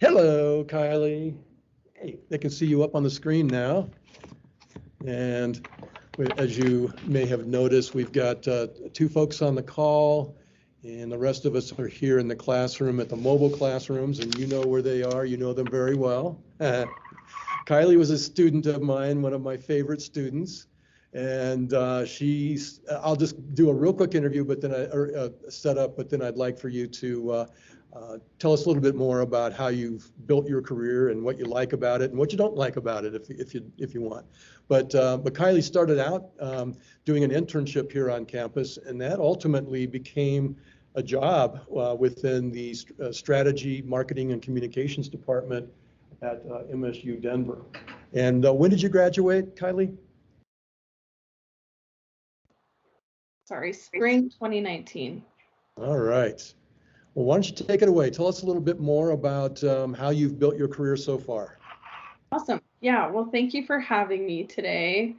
Hello, Kylie. Hey, they can see you up on the screen now. And as you may have noticed, we've got two folks on the call, and the rest of us are here in the classroom at the mobile classrooms, and you know where they are. You know them very well. Kylie was a student of mine, one of my favorite students. And I'll just do a real quick interview, but then setup, but then I'd like for you to tell us a little bit more about how you've built your career and what you like about it and what you don't like about it, if you want. But Kylie started out doing an internship here on campus, and that ultimately became a job within the strategy, marketing, and communications department at MSU Denver. And when did you graduate, Kylie? Sorry, spring 2019. All right. Well, why don't you take it away? Tell us a little bit more about how you've built your career so far. Awesome. Yeah, well, thank you for having me today.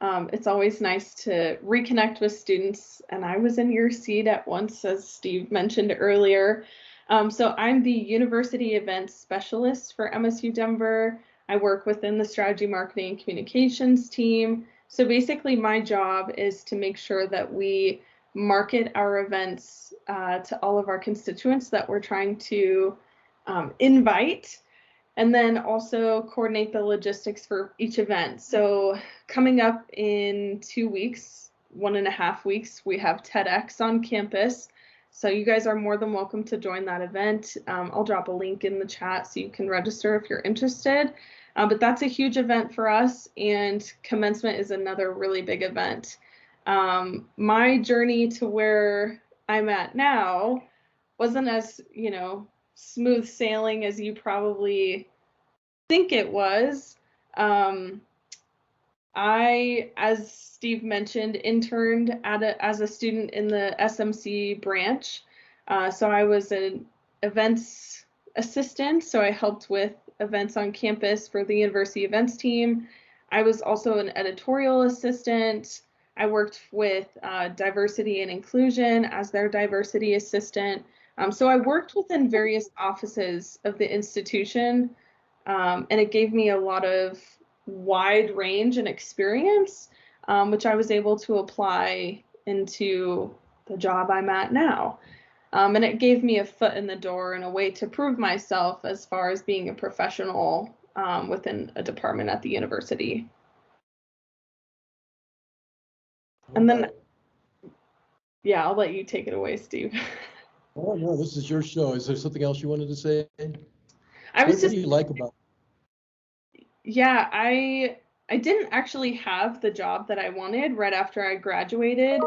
It's always nice to reconnect with students, and I was in your seat at once, as Steve mentioned earlier. So I'm the University Events Specialist for MSU Denver. I work within the Strategy, Marketing, and Communications team. So basically my job is to make sure that we market our events to all of our constituents that we're trying to invite, and then also coordinate the logistics for each event. So coming up in 2 weeks, 1.5 weeks, we have TEDx on campus. So you guys are more than welcome to join that event. I'll drop a link in the chat so you can register if you're interested. But that's a huge event for us, and Commencement is another really big event. My journey to where I'm at now wasn't as, smooth sailing as you probably think it was. I, as Steve mentioned, interned as a student in the SMC branch. So I was an events assistant, so I helped with events on campus for the university events team. I was also an editorial assistant. I worked with diversity and inclusion as their diversity assistant. So I worked within various offices of the institution, and it gave me a lot of wide range and experience, which I was able to apply into the job I'm at now. And it gave me a foot in the door and a way to prove myself as far as being a professional within a department at the university. And then, yeah, I'll let you take it away, Steve. Oh, no, this is your show. Is there something else you wanted to say? What do you like about it? Yeah, I didn't actually have the job that I wanted right after I graduated.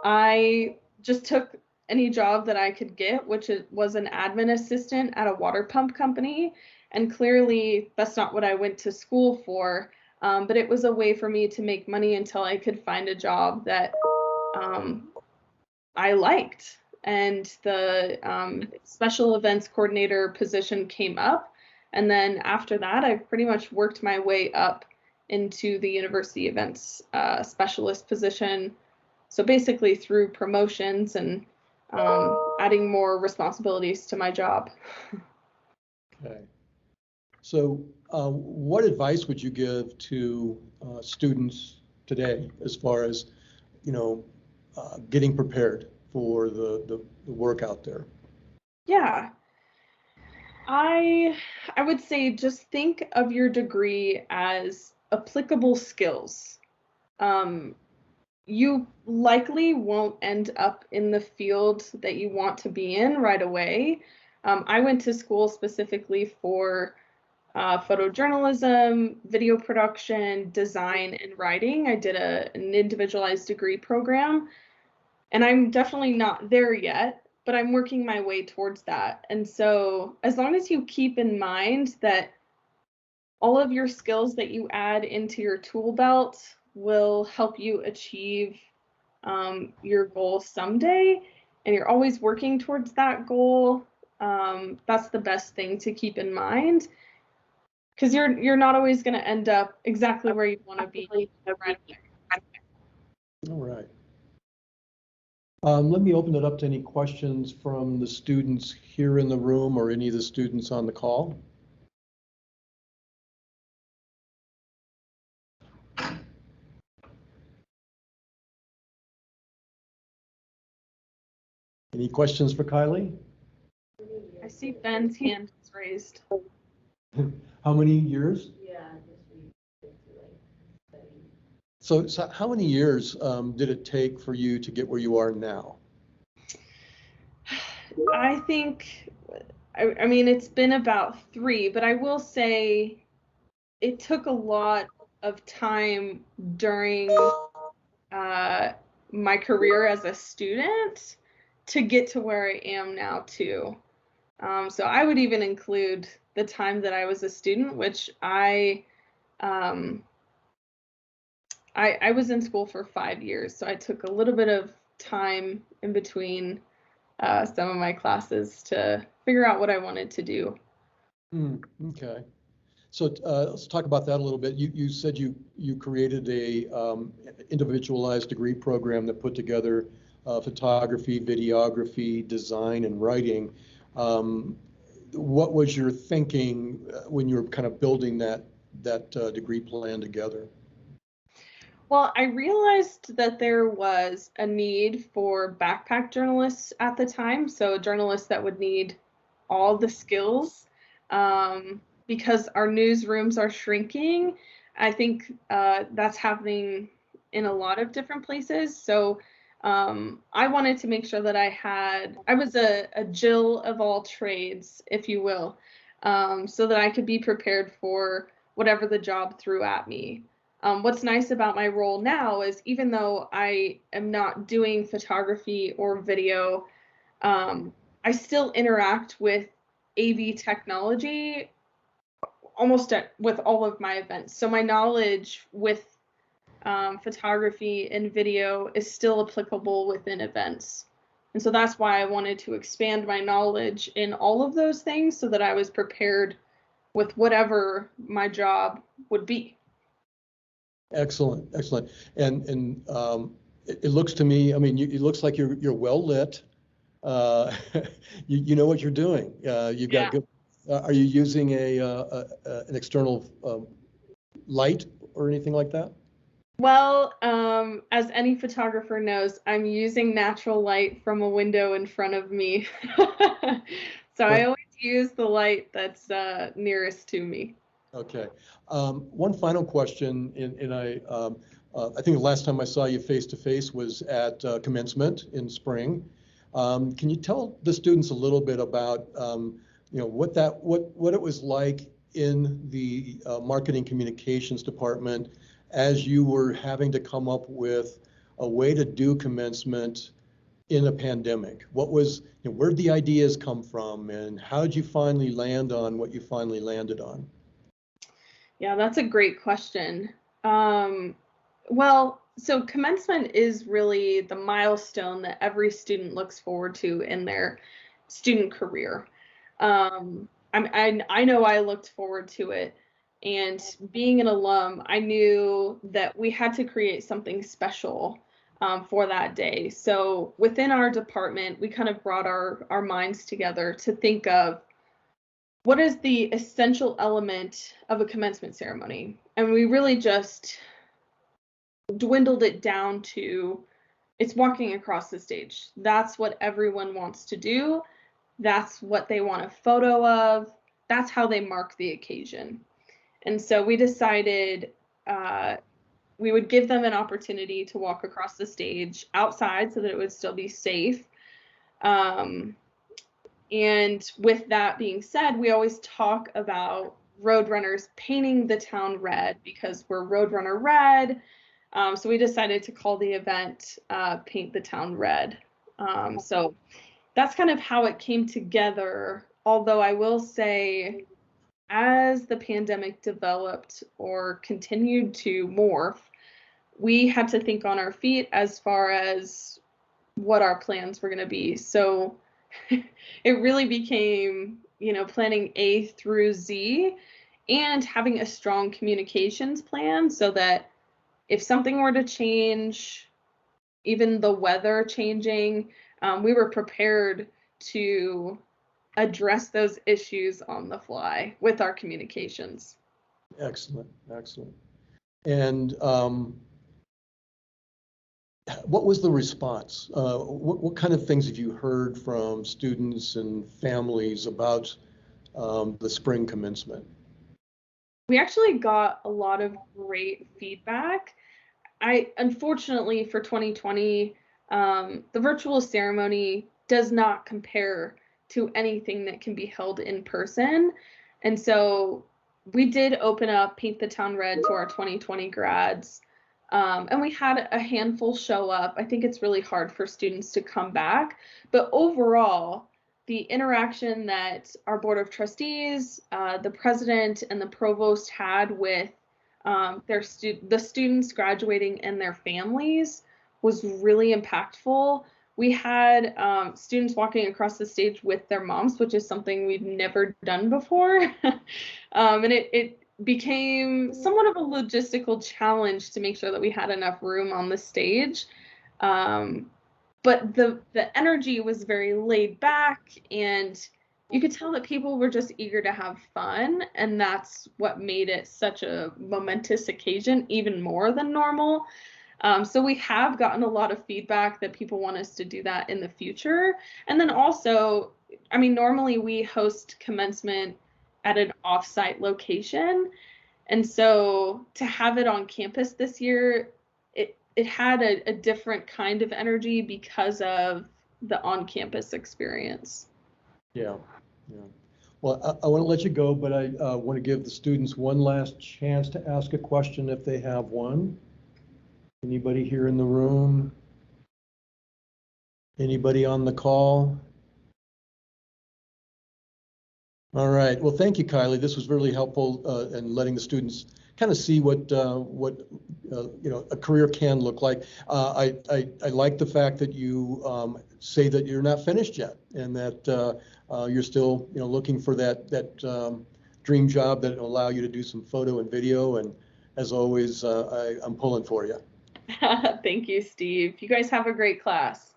I just took any job that I could get, which was an admin assistant at a water pump company. And clearly that's not what I went to school for, but it was a way for me to make money until I could find a job that I liked. And the special events coordinator position came up. And then after that, I pretty much worked my way up into the university events specialist position. So basically through promotions and adding more responsibilities to my job. Okay. So what advice would you give to students today as far as, getting prepared for the work out there? Yeah. I would say just think of your degree as applicable skills. You likely won't end up in the field that you want to be in right away. I went to school specifically for photojournalism, video production, design, and writing. I did an individualized degree program, and I'm definitely not there yet, but I'm working my way towards that. And so as long as you keep in mind that all of your skills that you add into your tool belt will help you achieve your goal someday, and you're always working towards that goal, that's the best thing to keep in mind, because you're not always going to end up exactly where you want to be right away. All right. Let me open it up to any questions from the students here in the room or any of the students on the call. Any questions for Kylie? I see Ben's hand is raised. How many years? So how many years did it take for you to get where you are now? I think, I mean, it's been about 3, but I will say it took a lot of time during my career as a student to get to where I am now too. So I would even include the time that I was a student, which um, I was in school for 5 years, so I took a little bit of time in between some of my classes to figure out what I wanted to do. Okay. So let's talk about that a little bit. You said you created a individualized degree program that put together photography, videography, design, and writing. What was your thinking when you were kind of building that degree plan together? Well, I realized that there was a need for backpack journalists at the time, so journalists that would need all the skills because our newsrooms are shrinking. I think that's happening in a lot of different places. So I wanted to make sure that I was a Jill of all trades, if you will, so that I could be prepared for whatever the job threw at me. What's nice about my role now is even though I am not doing photography or video, I still interact with AV technology with all of my events. So my knowledge with photography and video is still applicable within events. And so that's why I wanted to expand my knowledge in all of those things so that I was prepared with whatever my job would be. Excellent, excellent. And it looks to me, I mean, it looks like you're well lit. You know what you're doing. You've got Yeah. good. Are you using an external light or anything like that? Well, as any photographer knows, I'm using natural light from a window in front of me. So I Well, always use the light that's nearest to me. okay. One final question, and I think the last time I saw you face to face was at commencement in spring. Can you tell the students a little bit about what it was like in the marketing communications department as you were having to come up with a way to do commencement in a pandemic? Where did the ideas come from, and how did you finally land on what you finally landed on? Yeah, that's a great question. Well, so commencement is really the milestone that every student looks forward to in their student career. I know I looked forward to it, and being an alum, I knew that we had to create something special for that day. So within our department, we kind of brought our minds together to think of what is the essential element of a commencement ceremony? And we really just dwindled it down to it's walking across the stage. That's what everyone wants to do. That's what they want a photo of. That's how they mark the occasion. And so we decided we would give them an opportunity to walk across the stage outside so that it would still be safe. Um, And with that being said, we always talk about Roadrunners painting the town red because we're Roadrunner Red. So we decided to call the event Paint the Town Red. So that's kind of how it came together. Although I will say, as the pandemic developed or continued to morph, we had to think on our feet as far as what our plans were going to be. So it really became, planning A through Z and having a strong communications plan so that if something were to change, even the weather changing, we were prepared to address those issues on the fly with our communications. Excellent, excellent. And what was the response? What kind of things have you heard from students and families about the spring commencement? We actually got a lot of great feedback. Unfortunately for 2020, the virtual ceremony does not compare to anything that can be held in person. And so we did open up Paint the Town Red to our 2020 grads. And we had a handful show up. I think it's really hard for students to come back. But overall, the interaction that our Board of Trustees, the president, and the provost had with the students graduating and their families was really impactful. We had students walking across the stage with their moms, which is something we've never done before. And it became somewhat of a logistical challenge to make sure that we had enough room on the stage. But the energy was very laid back, and you could tell that people were just eager to have fun, and that's what made it such a momentous occasion, even more than normal. So we have gotten a lot of feedback that people want us to do that in the future. And then also, I mean, normally we host commencement at an offsite location. And so to have it on campus this year, it had a different kind of energy because of the on-campus experience. Yeah, yeah. Well, I want to let you go, but I want to give the students one last chance to ask a question if they have one. Anybody here in the room? Anybody on the call? All right. Well, thank you, Kylie. This was really helpful in letting the students kind of see what a career can look like. I like the fact that you say that you're not finished yet, and that you're still looking for that dream job that will allow you to do some photo and video. And as always, I'm pulling for you. Thank you, Steve. You guys have a great class.